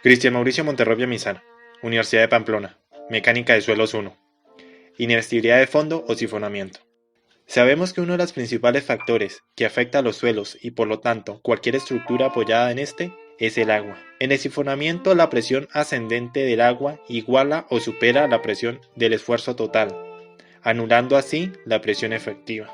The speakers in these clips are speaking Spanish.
Cristian Mauricio Monterrubio Mizar, Universidad de Pamplona, Mecánica de Suelos 1, Inestabilidad de fondo o sifonamiento. Sabemos que uno de los principales factores que afecta a los suelos y por lo tanto cualquier estructura apoyada en este es el agua. En el sifonamiento la presión ascendente del agua iguala o supera la presión del esfuerzo total, anulando así la presión efectiva.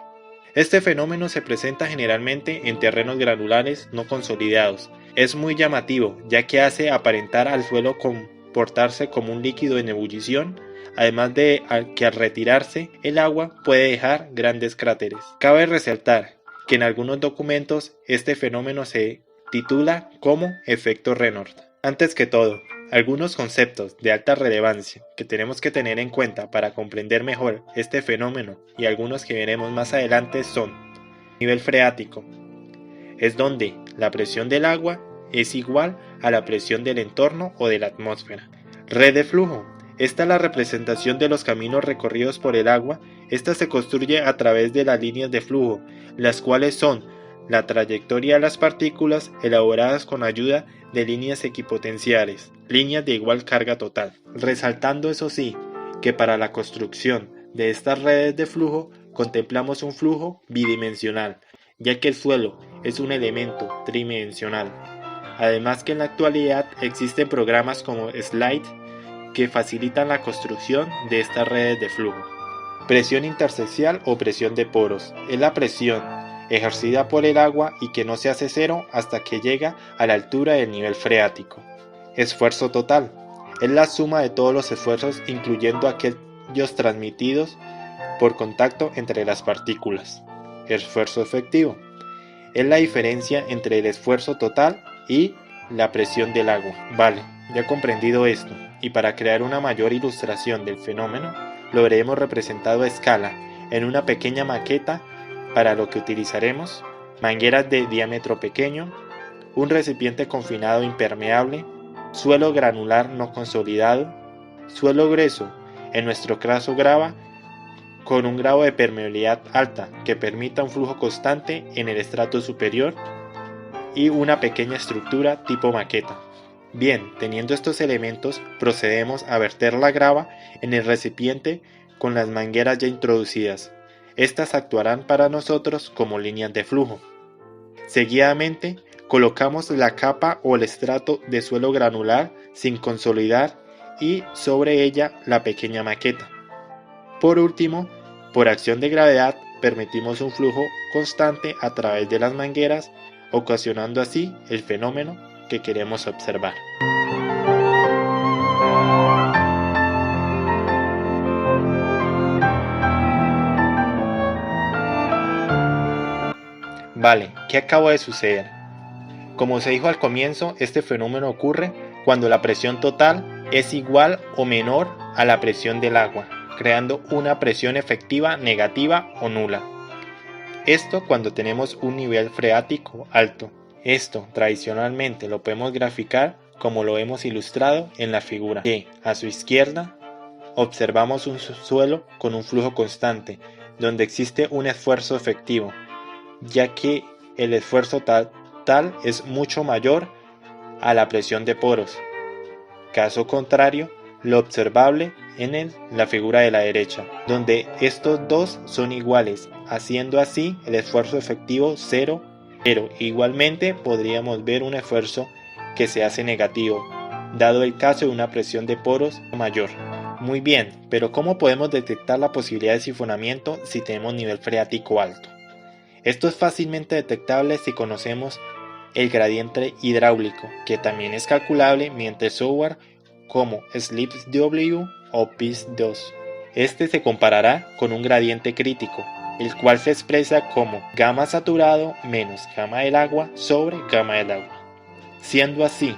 Este fenómeno se presenta generalmente en terrenos granulares no consolidados. Es muy llamativo, ya que hace aparentar al suelo comportarse como un líquido en ebullición, además de que al retirarse el agua puede dejar grandes cráteres. Cabe resaltar que en algunos documentos este fenómeno se titula como efecto Reynolds. Antes que todo, algunos conceptos de alta relevancia que tenemos que tener en cuenta para comprender mejor este fenómeno y algunos que veremos más adelante son: nivel freático, es donde la presión del agua es igual a la presión del entorno o de la atmósfera. Red de flujo, esta es la representación de los caminos recorridos por el agua. Esta se construye a través de las líneas de flujo, las cuales son la trayectoria de las partículas elaboradas con ayuda de líneas equipotenciales, líneas de igual carga total. Resaltando eso sí, que para la construcción de estas redes de flujo contemplamos un flujo bidimensional, ya que el suelo es un elemento tridimensional. Además que en la actualidad existen programas como Slide que facilitan la construcción de estas redes de flujo. Presión interseccional o presión de poros es la presión ejercida por el agua y que no se hace cero hasta que llega a la altura del nivel freático. Esfuerzo total es la suma de todos los esfuerzos, incluyendo aquellos transmitidos por contacto entre las partículas. Esfuerzo efectivo es la diferencia entre el esfuerzo total y la presión del agua. Vale, ya comprendido esto, y para crear una mayor ilustración del fenómeno, lo veremos representado a escala en una pequeña maqueta, para lo que utilizaremos mangueras de diámetro pequeño, un recipiente confinado impermeable, suelo granular no consolidado, suelo grueso, en nuestro caso grava, con un grado de permeabilidad alta que permita un flujo constante en el estrato superior, y una pequeña estructura tipo maqueta. Bien, teniendo estos elementos, procedemos a verter la grava en el recipiente con las mangueras ya introducidas. Estas actuarán para nosotros como líneas de flujo. Seguidamente, colocamos la capa o el estrato de suelo granular sin consolidar y sobre ella la pequeña maqueta. Por último, por acción de gravedad, permitimos un flujo constante a través de las mangueras, ocasionando así el fenómeno que queremos observar. Vale, ¿qué acaba de suceder? Como se dijo al comienzo, este fenómeno ocurre cuando la presión total es igual o menor a la presión del agua, creando una presión efectiva negativa o nula. Esto cuando tenemos un nivel freático alto. Esto tradicionalmente lo podemos graficar como lo hemos ilustrado en la figura, que a su izquierda observamos un suelo con un flujo constante, donde existe un esfuerzo efectivo, ya que el esfuerzo total es mucho mayor a la presión de poros. Caso contrario, lo observable en la figura de la derecha, donde estos dos son iguales, haciendo así el esfuerzo efectivo cero, pero igualmente podríamos ver un esfuerzo que se hace negativo, dado el caso de una presión de poros mayor. Muy bien, pero ¿cómo podemos detectar la posibilidad de sifonamiento si tenemos nivel freático alto? Esto es fácilmente detectable si conocemos el gradiente hidráulico, que también es calculable mediante software como SlipSW o PIS-2. Este se comparará con un gradiente crítico, el cual se expresa como gamma saturado menos gamma del agua sobre gamma del agua. Siendo así,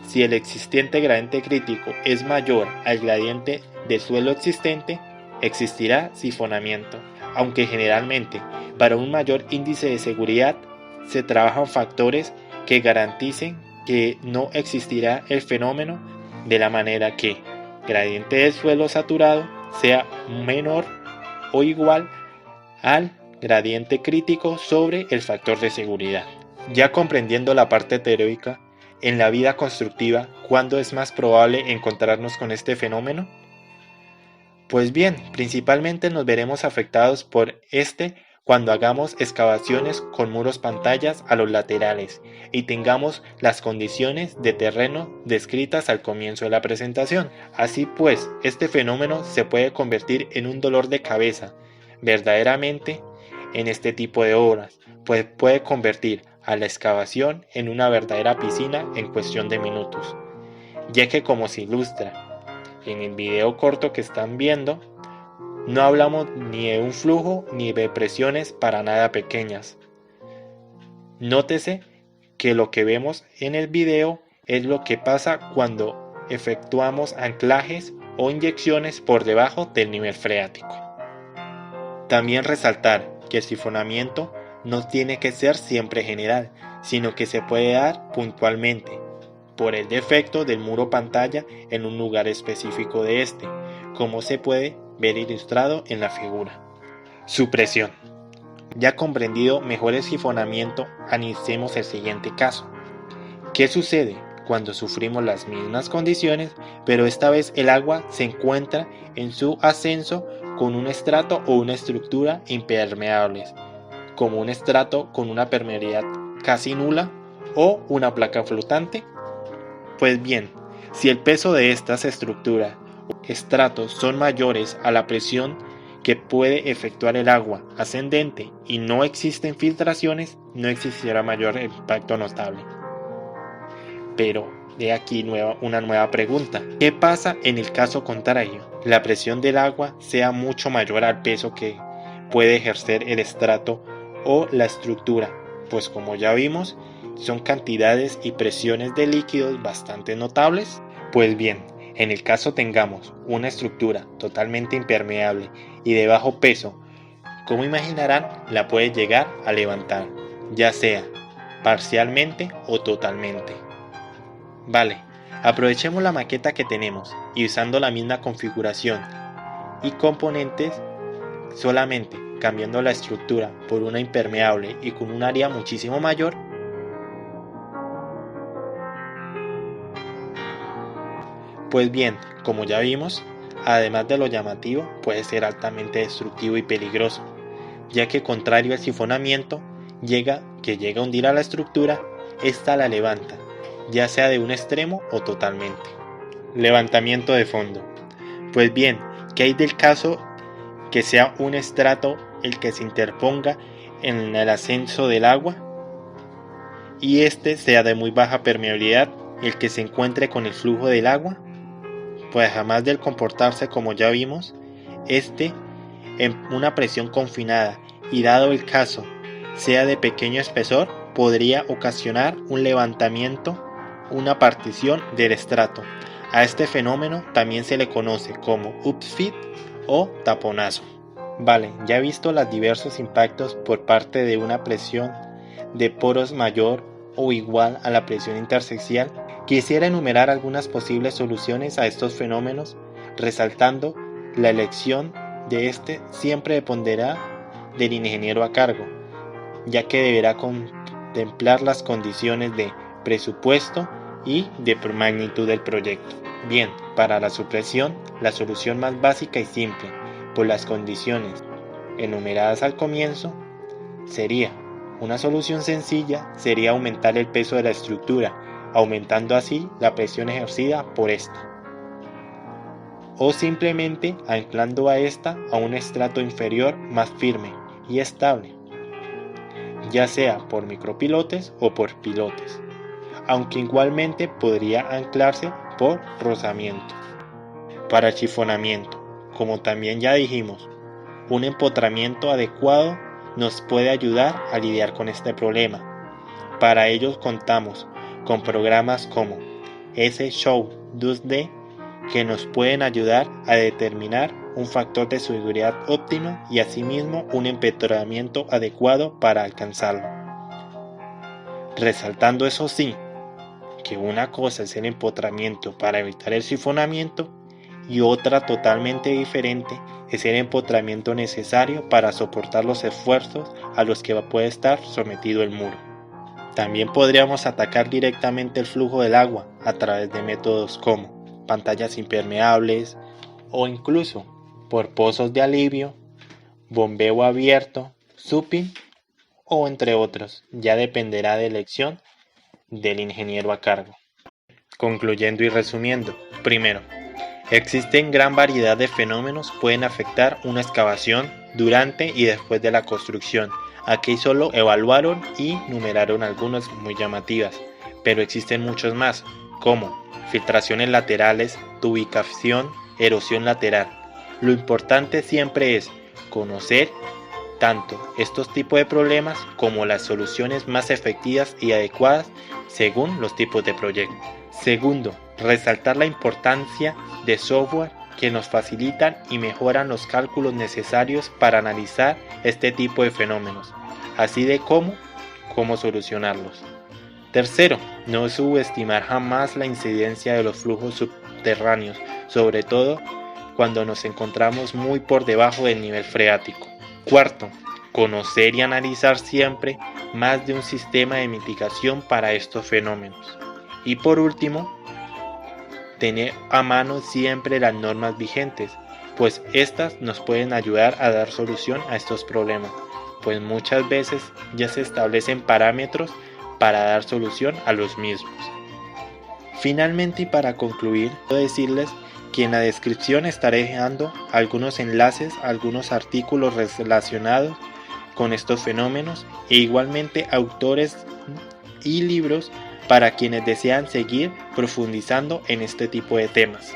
si el existente gradiente crítico es mayor al gradiente de suelo existente, existirá sifonamiento, aunque generalmente para un mayor índice de seguridad se trabajan factores que garanticen que no existirá el fenómeno, de la manera que gradiente del suelo saturado sea menor o igual al gradiente crítico sobre el factor de seguridad. Ya comprendiendo la parte teórica, En la vida constructiva, ¿cuándo es más probable encontrarnos con este fenómeno? Pues bien, principalmente nos veremos afectados por este cuando hagamos excavaciones con muros pantallas a los laterales y tengamos las condiciones de terreno descritas al comienzo de la presentación. Así pues, este fenómeno se puede convertir en un dolor de cabeza verdaderamente en este tipo de obras, pues puede convertir a la excavación en una verdadera piscina en cuestión de minutos, ya que como se ilustra en el video corto que están viendo, no hablamos ni de un flujo ni de presiones para nada pequeñas. Nótese que lo que vemos en el video es lo que pasa cuando efectuamos anclajes o inyecciones por debajo del nivel freático. También resaltar que el sifonamiento no tiene que ser siempre general, sino que se puede dar puntualmente, por el defecto del muro pantalla en un lugar específico de este, como se puede ver ilustrado en la figura. Supresión. Ya comprendido mejor el sifonamiento, analicemos el siguiente caso. ¿Qué sucede cuando sufrimos las mismas condiciones, pero esta vez el agua se encuentra en su ascenso con un estrato o una estructura impermeables, como un estrato con una permeabilidad casi nula o una placa flotante? Pues bien, si el peso de estas estructuras o estratos son mayores a la presión que puede efectuar el agua ascendente y no existen filtraciones, no existirá mayor impacto notable. Pero de aquí una nueva pregunta. ¿Qué pasa en el caso contrario? La presión del agua sea mucho mayor al peso que puede ejercer el estrato o la estructura, pues como ya vimos, son cantidades y presiones de líquidos bastante notables. Pues bien, en el caso tengamos una estructura totalmente impermeable y de bajo peso, como imaginarán, la puede llegar a levantar, ya sea parcialmente o totalmente. Vale, aprovechemos la maqueta que tenemos y usando la misma configuración y componentes, solamente cambiando la estructura por una impermeable y con un área muchísimo mayor, pues bien, como ya vimos, además de lo llamativo, puede ser altamente destructivo y peligroso, ya que contrario al sifonamiento, llega a hundir a la estructura, esta la levanta, ya sea de un extremo o totalmente. Levantamiento de fondo. Pues bien, ¿qué hay del caso que sea un estrato el que se interponga en el ascenso del agua y este sea de muy baja permeabilidad el que se encuentre con el flujo del agua? Pues además del comportarse como ya vimos, este en una presión confinada y dado el caso sea de pequeño espesor, podría ocasionar un levantamiento, una partición del estrato. A este fenómeno también se le conoce como upsfit o taponazo. Vale, ya he visto los diversos impactos por parte de una presión de poros mayor o igual a la presión interseccional. Quisiera enumerar algunas posibles soluciones a estos fenómenos, resaltando la elección de este siempre dependerá del ingeniero a cargo, ya que deberá contemplar las condiciones de presupuesto y de magnitud del proyecto. Bien, para la supresión, la solución más básica y simple, por las condiciones enumeradas al comienzo, sería una solución sencilla, sería aumentar el peso de la estructura, aumentando así la presión ejercida por esta, o simplemente anclando a esta a un estrato inferior más firme y estable, ya sea por micropilotes o por pilotes, aunque igualmente podría anclarse por rozamiento. Para chifonamiento, como también ya dijimos, un empotramiento adecuado nos puede ayudar a lidiar con este problema. Para ello contamos con programas como S-Show 2D que nos pueden ayudar a determinar un factor de seguridad óptimo y asimismo un empotramiento adecuado para alcanzarlo. Resaltando eso sí, que una cosa es el empotramiento para evitar el sifonamiento y otra totalmente diferente es el empotramiento necesario para soportar los esfuerzos a los que puede estar sometido el muro. También podríamos atacar directamente el flujo del agua a través de métodos como pantallas impermeables o incluso por pozos de alivio, bombeo abierto, suping o entre otros. Ya dependerá de elección del ingeniero a cargo. Concluyendo y resumiendo, primero, existen gran variedad de fenómenos que pueden afectar una excavación durante y después de la construcción. Aquí solo evaluaron y numeraron algunas muy llamativas, pero existen muchos más, como filtraciones laterales, tubicación, erosión lateral. Lo importante siempre es conocer tanto estos tipos de problemas como las soluciones más efectivas y adecuadas según los tipos de proyecto. Segundo, resaltar la importancia de software que nos facilitan y mejoran los cálculos necesarios para analizar este tipo de fenómenos, así de cómo solucionarlos. Tercero, no subestimar jamás la incidencia de los flujos subterráneos, sobre todo cuando nos encontramos muy por debajo del nivel freático. Cuarto, conocer y analizar siempre más de un sistema de mitigación para estos fenómenos. Y por último, tener a mano siempre las normas vigentes, pues estas nos pueden ayudar a dar solución a estos problemas, pues muchas veces ya se establecen parámetros para dar solución a los mismos. Finalmente y para concluir, quiero decirles que en la descripción estaré dejando algunos enlaces a algunos artículos relacionados con estos fenómenos e igualmente autores y libros para quienes desean seguir profundizando en este tipo de temas.